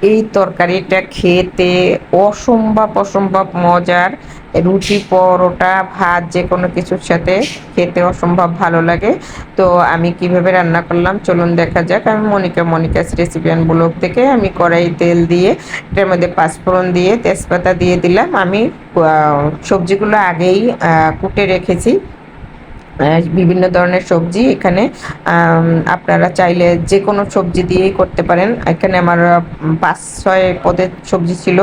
এই তরকারিটা খেতে অসম্ভব অসম্ভব মজার। রুটি, পরোটা, ভাত যেকোনো কিছুর সাথে খেতে অসম্ভব ভালো লাগে। তো আমি কিভাবে রান্না করলাম চলুন দেখা যাক। আমি মনিকাস রেসিপি অ্যান্ড ব্লগ থেকে আমি কড়াই তেল দিয়ে এটার মধ্যে পাঁচফোড়ন দিয়ে তেজপাতা দিয়ে দিলাম। আমি সবজিগুলো আগেই কুটে রেখেছি। বিভিন্ন ধরনের সবজি এখানে আপনারা চাইলে যে কোনো সবজি দিয়েই করতে পারেন। এখানে আমার ৫-৬ পদের সবজি ছিল।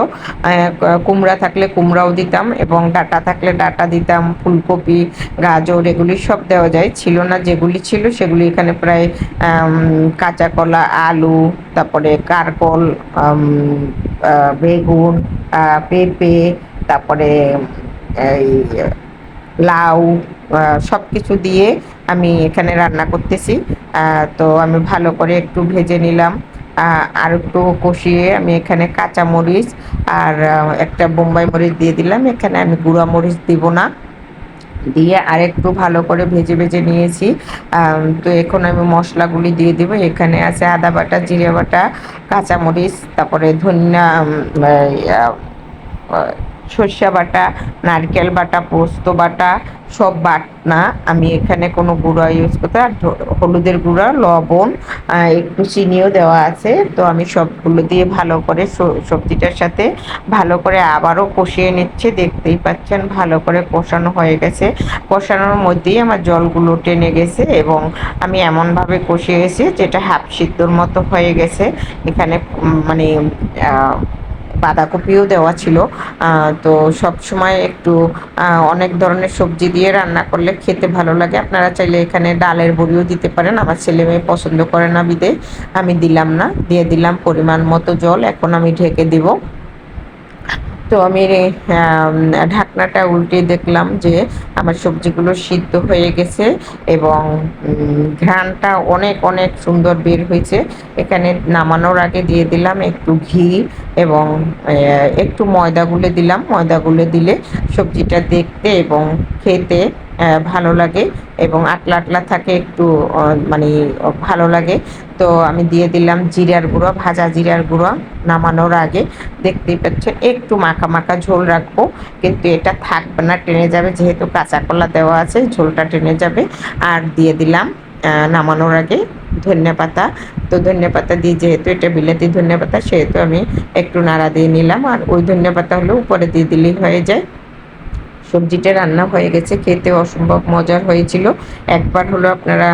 কুমড়া থাকলে কুমড়াও দিতাম এবং ডাঁটা থাকলে ডাঁটা দিতাম, ফুলকপি, গাজর এগুলি সব দেওয়া যায়। ছিল না যেগুলি ছিল সেগুলি এখানে প্রায় কাঁচা কলা, আলু, তারপরে কারকল, বেগুন, পেঁপে, তারপরে এই লাউ, সবকিছু দিয়ে আমি এখানে রান্না করতেছি। তো আমি ভালো করে একটু ভেজে নিলাম। আর একটু কষিয়ে আমি এখানে কাঁচা মরিচ আর একটা বোম্বাই মরিচ দিয়ে দিলাম। এখানে আমি গুঁড়া মরিচ দিব না। দিয়ে আরেকটু ভালো করে ভেজে ভেজে নিয়েছি। তো এখন আমি মশলাগুলি দিয়ে দিব। এখানে আছে আদা বাটা, জিরে বাটা, কাঁচামরিচ, তারপরে ধনিয়া, সর্ষে বাটা, নারকেল বাটা, পোস্ত বাটা, সব বাটনা। আমি এখানে কোনো গুঁড়া ইউজ করতে, আর হলুদের গুঁড়া, লবণ, একটু চিনিও দেওয়া আছে। তো আমি সবগুলো দিয়ে ভালো করে সবজিটার সাথে ভালো করে আবারও কষিয়ে নিচ্ছে। দেখতেই পাচ্ছেন ভালো করে কষানো হয়ে গেছে। কষানোর মধ্যেই আমার জলগুলো টেনে গেছে এবং আমি এমনভাবে কষিয়েছি যেটা হাফ সিদ্ধর মতো হয়ে গেছে। এখানে মানে বাঁধাকপিও দেওয়া ছিল। তো সব সময় একটু অনেক ধরনের সবজি দিয়ে রান্না করলে খেতে ভালো লাগে। আপনারা চাইলে এখানে ডালের বড়িও দিতে পারেন। আমার ছেলে মেয়ে পছন্দ করে না বিধে আমি দিলাম না। দিয়ে দিলাম পরিমাণ মতো জল। এখন আমি ঢেকে দিব। তো আমি ঢাকনাটা উল্টে দেখলাম যে আমার সবজিগুলো সিদ্ধ হয়ে গেছে এবং ঘ্রাণটা অনেক অনেক সুন্দর বের হয়েছে। এখানে নামানোর আগে দিয়ে দিলাম একটু ঘি এবং একটু ময়দা গুলে দিলাম। ময়দা গুলে দিলে সবজিটা দেখতে এবং খেতে ভালো লাগে এবং আটলা আটলা থাকে, একটু মানে ভালো লাগে। তো আমি দিয়ে দিলাম জিরার গুঁড়ো, ভাজা জিরার গুঁড়ো নামানোর আগে। দেখতেই পাচ্ছেন একটু মাখা মাখা ঝোল রাখবো, কিন্তু এটা থাকবে না, টেনে যাবে, যেহেতু কাঁচা কলা দেওয়া আছে ঝোলটা টেনে যাবে। আর দিয়ে দিলাম নামানোর আগে ধনিয়া পাতা। তো ধনিয়া পাতা দিয়ে, যেহেতু এটা বিলাতি ধনিয়া পাতা, সেহেতু আমি একটু নাড়া দিয়ে নিলাম। আর ওই ধনিয়া পাতা হলে উপরে দিয়ে দিলেই হয়ে যায়। সবজিটা রান্না হয়ে গেছে, খেতে অসম্ভব মজার হয়েছিল। একবার হলো আপনারা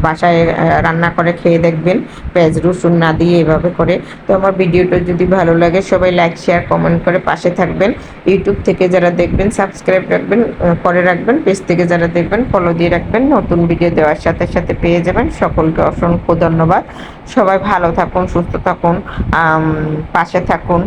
বাসায় রান্না করে খেয়ে দেখবেন, পেঁয়াজ রসুন না দিয়ে এভাবে করে। তো আমার ভিডিওটা যদি ভালো লাগে সবাই লাইক শেয়ার কমেন্ট করে পাশে থাকবেন। ইউটিউব থেকে যারা দেখবেন সাবস্ক্রাইব রাখবেন, করে রাখবেন। পেজ থেকে যারা দেখবেন ফলো দিয়ে রাখবেন, নতুন ভিডিও দেওয়ার সাথে সাথে পেয়ে যাবেন। সকলকে অসংখ্য ধন্যবাদ। সবাই ভালো থাকুন, সুস্থ থাকুন, পাশে থাকুন।